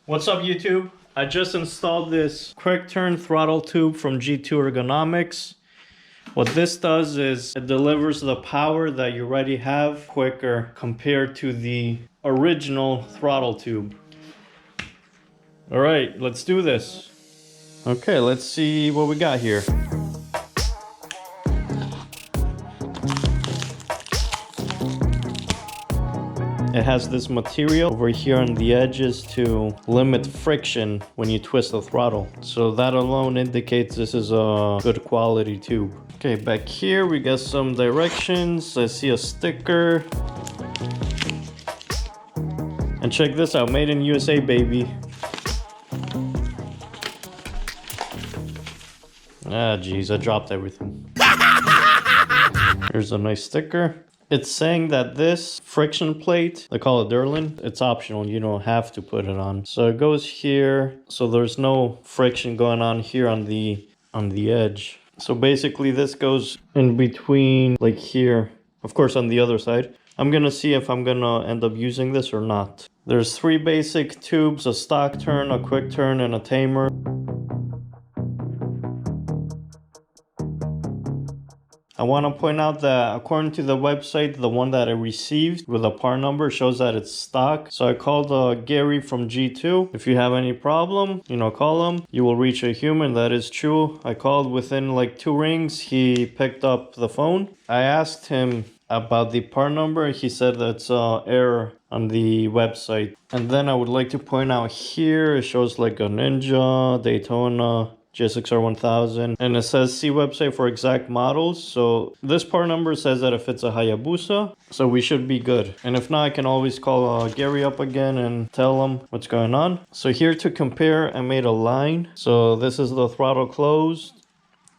What's up, YouTube? I just installed this quick turn throttle tube from G2 Ergonomics. What this does is it delivers the power that you already have quicker compared to the original throttle tube. All right, let's do this. Okay, let's see what we got here. It has this material over here on the edges to limit friction when you twist the throttle. So that alone indicates this is a good quality tube. Okay, back here we got some directions. I see a sticker. And check this out, made in USA, baby. Ah, geez, I dropped everything. Here's a nice sticker. It's saying that this friction plate, they call it Durlin, it's optional, you don't have to put it on. So it goes here, so there's no friction going on here on the edge. So basically this goes in between, like here, of course on the other side. I'm gonna see if I'm gonna end up using this or not. There's 3 basic tubes, a stock turn, a quick turn, and a tamer. I want to point out that according to the website, the one that I received with a part number shows that it's stock. So I called Gary from G2. If you have any problem, call him. You will reach a human. That is true. I called within like 2 rings. He picked up the phone. I asked him about the part number. He said that's error on the website. And then I would like to point out here, it shows like a Ninja, Daytona, GSXR 1000, and it says see website for exact models. So this part number says that if it's a Hayabusa, so we should be good. And if not, I can always call Gary up again and tell him what's going on. So here to compare, I made a line. So this is the throttle closed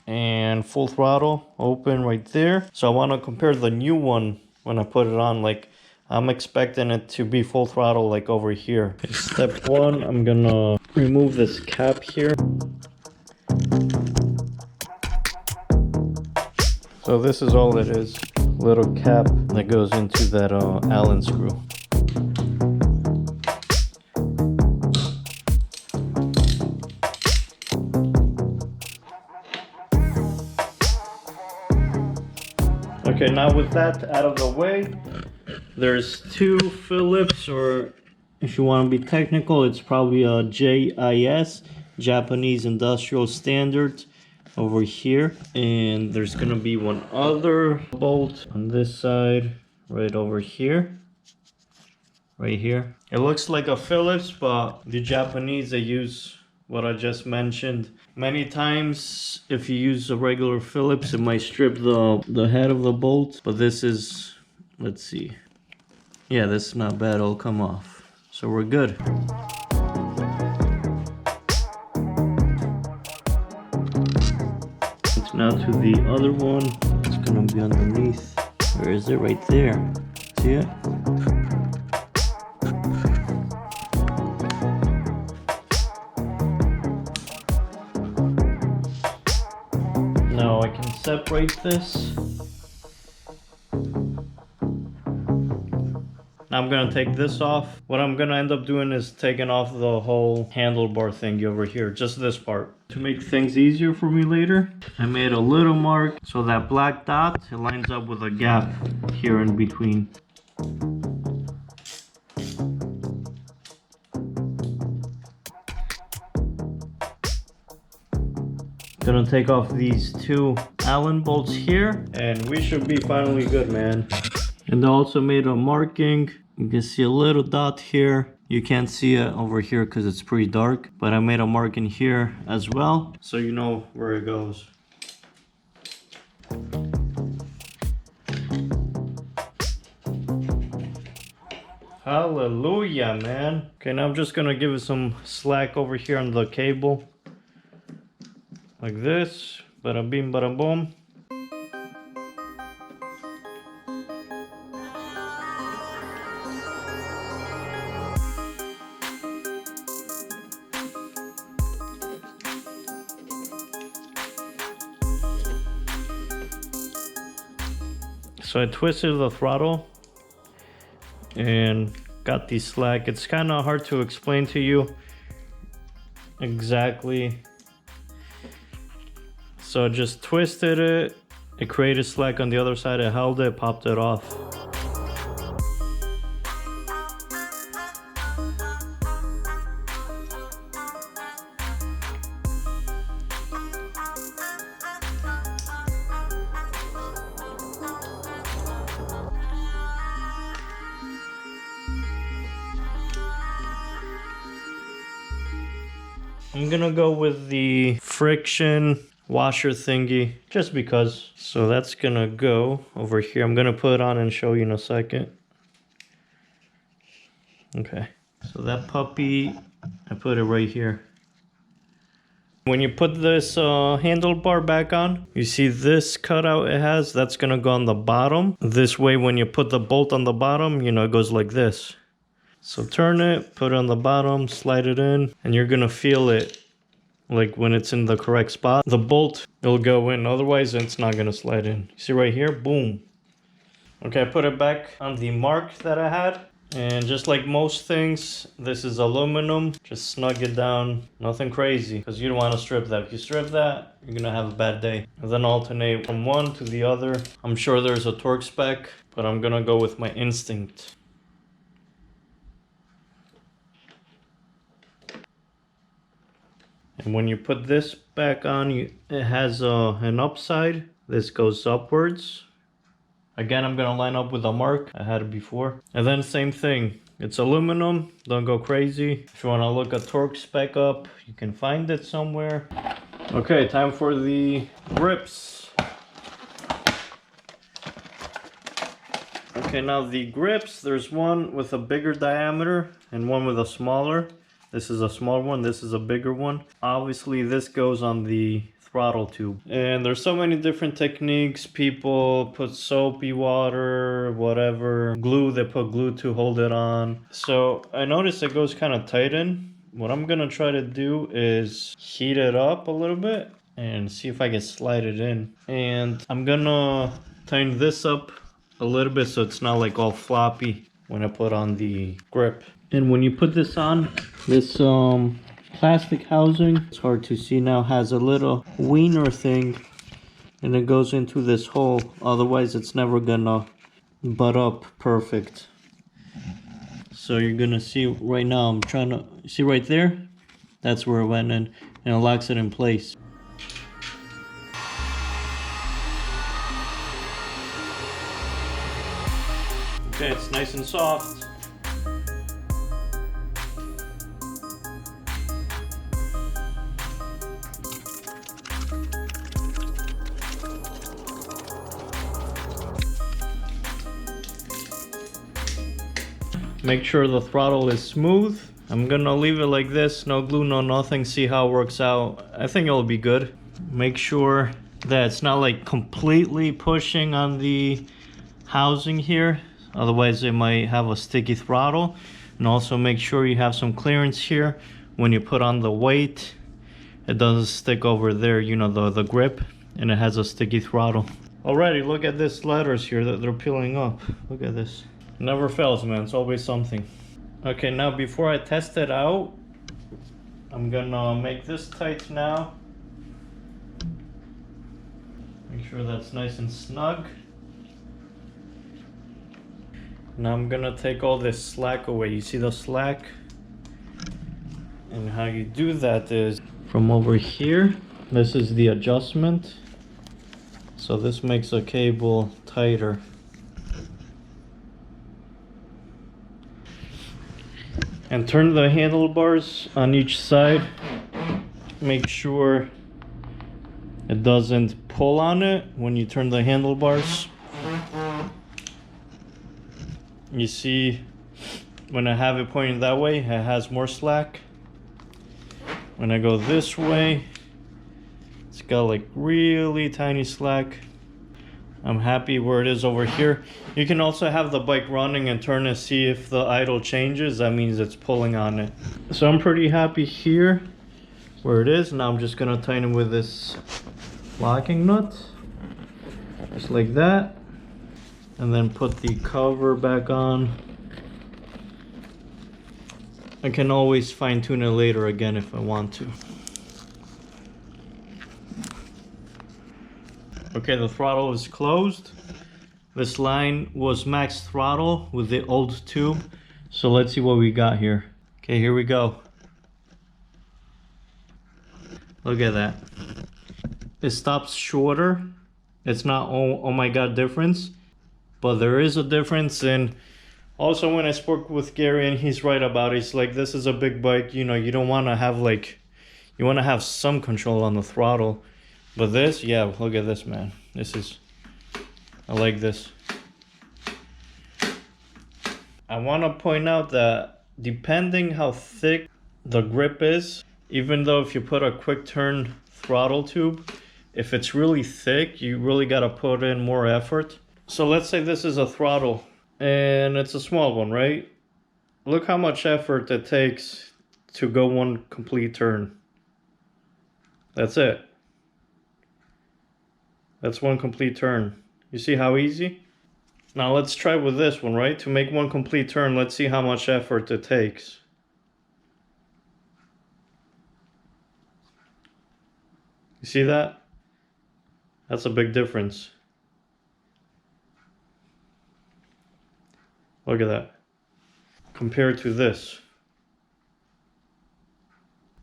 and full throttle open right there. So I want to compare the new one when I put it on. Like I'm expecting it to be full throttle like over here. Okay, step 1, I'm gonna remove this cap here. So this is all it is, little cap that goes into that Allen screw. Okay, now with that out of the way, there's 2 Phillips, or if you want to be technical, it's probably a JIS, Japanese Industrial Standard, over here. And there's gonna be one other bolt on this side, right over here. Right here. It looks like a Phillips, but the Japanese, they use what I just mentioned. Many times, if you use a regular Phillips, it might strip the head of the bolt. But this is, let's see. Yeah, this is not bad, it'll come off. So we're good. Now to the other one, it's gonna be underneath. Where is it? Right there. See it? Now I can separate this. Now I'm gonna take this off. What I'm gonna end up doing is taking off the whole handlebar thingy over here, just this part. To make things easier for me later, I made a little mark so that black dot, it lines up with a gap here in between. Gonna take off these 2 Allen bolts here, and we should be finally good, man. And I also made a marking. You can see a little dot here. You can't see it over here because it's pretty dark, but I made a marking here as well, so you know where it goes. Hallelujah, man. Okay, now I'm just gonna give it some slack over here on the cable. Like this. Bada bing, bada boom. So I twisted the throttle and got the slack. It's kind of hard to explain to you exactly. So just twisted it. It created slack on the other side. I held it, popped it off. I'm gonna go with the friction washer thingy just because. So that's gonna go over here. I'm gonna put it on and show you in a second. Okay, so that puppy, I put it right here. When you put this handlebar back on, you see this cutout it has, that's gonna go on the bottom. This way when you put the bolt on the bottom, you know, it goes like this. So turn it, put it on the bottom, slide it in, and you're gonna feel it like when it's in the correct spot. The bolt, it'll go in, otherwise it's not gonna slide in. You see right here, boom. Okay, I put it back on the mark that I had. And just like most things, this is aluminum. Just snug it down, nothing crazy, because you don't want to strip that. If you strip that, you're gonna have a bad day. And then alternate from one to the other. I'm sure there's a torque spec, but I'm gonna go with my instinct. And when you put this back on, it has an upside. This goes upwards. Again, I'm gonna line up with a mark. I had it before. And then same thing. It's aluminum, don't go crazy. If you wanna look a torque spec up, you can find it somewhere. Okay, time for the grips. Okay, now the grips, there's one with a bigger diameter and one with a smaller. This is a small one, this is a bigger one. Obviously, this goes on the throttle tube. And there's so many different techniques. People put soapy water, whatever, glue, they put glue to hold it on. So I noticed it goes kind of tight in. What I'm gonna try to do is heat it up a little bit and see if I can slide it in. And I'm gonna tighten this up a little bit so it's not like all floppy when I put on the grip. And when you put this on, this plastic housing, it's hard to see now, has a little wiener thing and it goes into this hole, otherwise it's never gonna butt up perfect. So you're gonna see right now, I'm trying to see right there, that's where it went in and it locks it in place. Okay, it's nice and soft. Make sure the throttle is smooth. I'm gonna leave it like this, no glue, no nothing, see how it works out. I think it'll be good. Make sure that it's not like completely pushing on the housing here, otherwise it might have a sticky throttle. And also make sure you have some clearance here. When you put on the weight, it doesn't stick over there, you know, the grip, and it has a sticky throttle. Alrighty, look at these letters here that they're peeling up. Look at this. Never fails, man. It's always something. Okay, now before I test it out, I'm gonna make this tight now. Make sure that's nice and snug. Now I'm gonna take all this slack away. You see the slack? And how you do that is from over here. This is the adjustment. So this makes the cable tighter. And turn the handlebars on each side. Make sure it doesn't pull on it when you turn the handlebars. You see, when I have it pointing that way, it has more slack. When I go this way, it's got like really tiny slack. I'm happy where it is over here. You can also have the bike running and turn and see if the idle changes. That means it's pulling on it. So I'm pretty happy here where it is. Now I'm just gonna tighten it with this locking nut. Just like that. And then put the cover back on. I can always fine tune it later again if I want to. Okay, the throttle is closed. This line was max throttle with the old tube. So let's see what we got here. Okay, here we go. Look at that. It stops shorter. It's not oh my god difference, but there is a difference. And also when I spoke with Gary, and he's right about it, he's like, this is a big bike, you know, you don't want to have like, you want to have some control on the throttle. But this, yeah, look at this, man. This is, I like this. I want to point out that depending how thick the grip is, even though if you put a quick turn throttle tube, if it's really thick, you really got to put in more effort. So let's say this is a throttle and it's a small one, right? Look how much effort it takes to go one complete turn. That's it. That's one complete turn. You see how easy? Now let's try with this one, right? To make one complete turn, let's see how much effort it takes. You see that? That's a big difference. Look at that. Compared to this.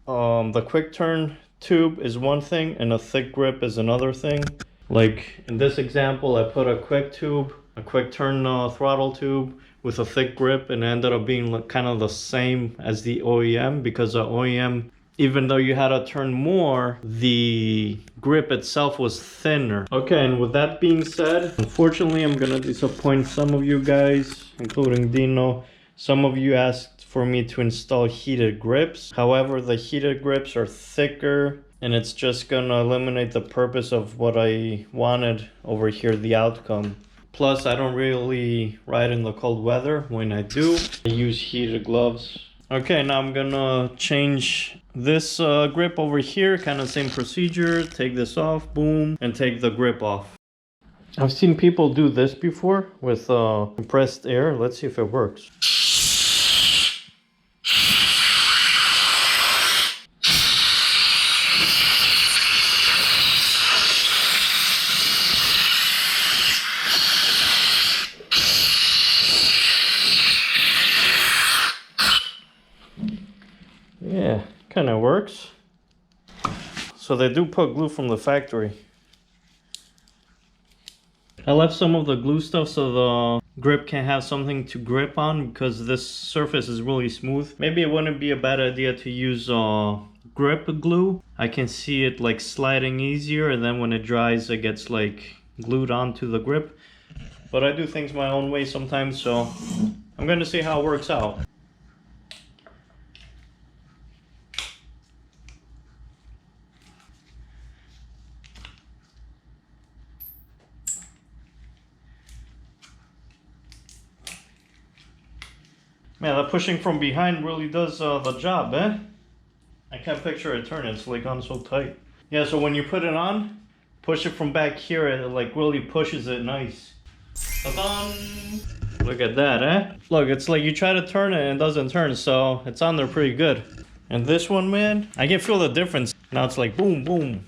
The quick turn tube is one thing and a thick grip is another thing. Like in this example, I put a quick turn throttle tube with a thick grip, and it ended up being kind of the same as the OEM, because the OEM, even though you had to turn more, the grip itself was thinner. Okay, and with that being said, unfortunately I'm gonna disappoint some of you guys, including Dino. Some of you asked for me to install heated grips. However, the heated grips are thicker, and it's just gonna eliminate the purpose of what I wanted over here, the outcome. Plus, I don't really ride in the cold weather. When I do, I use heated gloves. Okay, now I'm gonna change this grip over here, kind of same procedure. Take this off, boom, and take the grip off. I've seen people do this before with compressed air. Let's see if it works. Yeah, kind of works. So they do put glue from the factory. I left some of the glue stuff so the grip can have something to grip on, because this surface is really smooth. Maybe it wouldn't be a bad idea to use grip glue. I can see it like sliding easier, and then when it dries it gets like glued onto the grip. But I do things my own way sometimes, so I'm gonna see how it works out. Man, that pushing from behind really does the job, eh? I can't picture it turning, it's like on so tight. Yeah, so when you put it on, push it from back here, and it like really pushes it nice. Ta-da! Look at that, eh? Look, it's like you try to turn it and it doesn't turn, so it's on there pretty good. And this one, man, I can feel the difference. Now it's like boom, boom.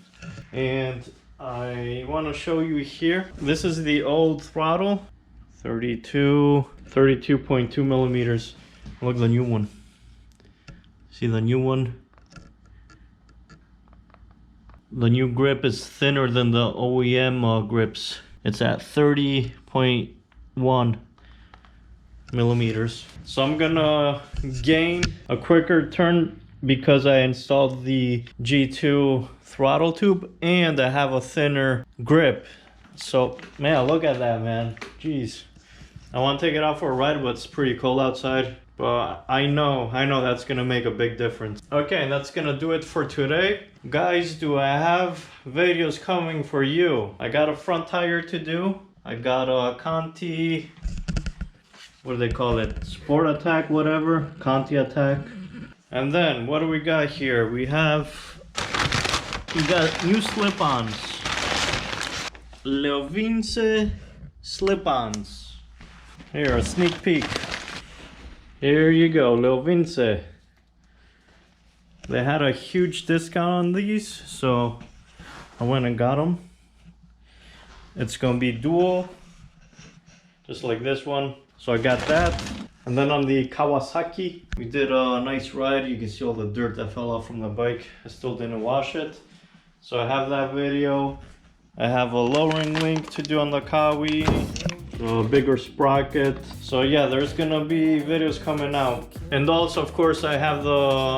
And I want to show you here. This is the old throttle, 32.2 millimeters. Look, the new one. See the new one? The new grip is thinner than the OEM grips. It's at 30.1 millimeters. So I'm gonna gain a quicker turn because I installed the G2 throttle tube and I have a thinner grip. So man, look at that, man. Jeez. I want to take it out for a ride, but it's pretty cold outside. But I know that's gonna make a big difference. Okay, that's gonna do it for today. Guys, do I have videos coming for you? I got a front tire to do. I got a Conti, what do they call it? Sport Attack, whatever. Conti Attack. And then, what do we got here? We got new slip-ons. Llisted slip-ons. Here, a sneak peek. Here you go, Llisted. They had a huge discount on these, so I went and got them. It's gonna be dual, just like this one. So I got that. And then on the Kawasaki, we did a nice ride. You can see all the dirt that fell off from the bike. I still didn't wash it. So I have that video. I have a lowering link to do on the Kawi, a bigger sprocket. So yeah, there's gonna be videos coming out. And also, of course, I have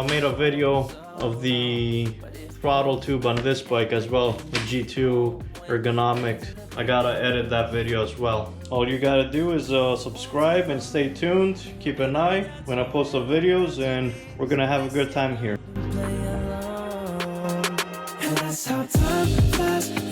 made a video of the throttle tube on this bike as well, the G2 ergonomic. I gotta edit that video as well. All you gotta do is subscribe and stay tuned. Keep an eye when I post the videos, and we're gonna have a good time here. And that's how time flies.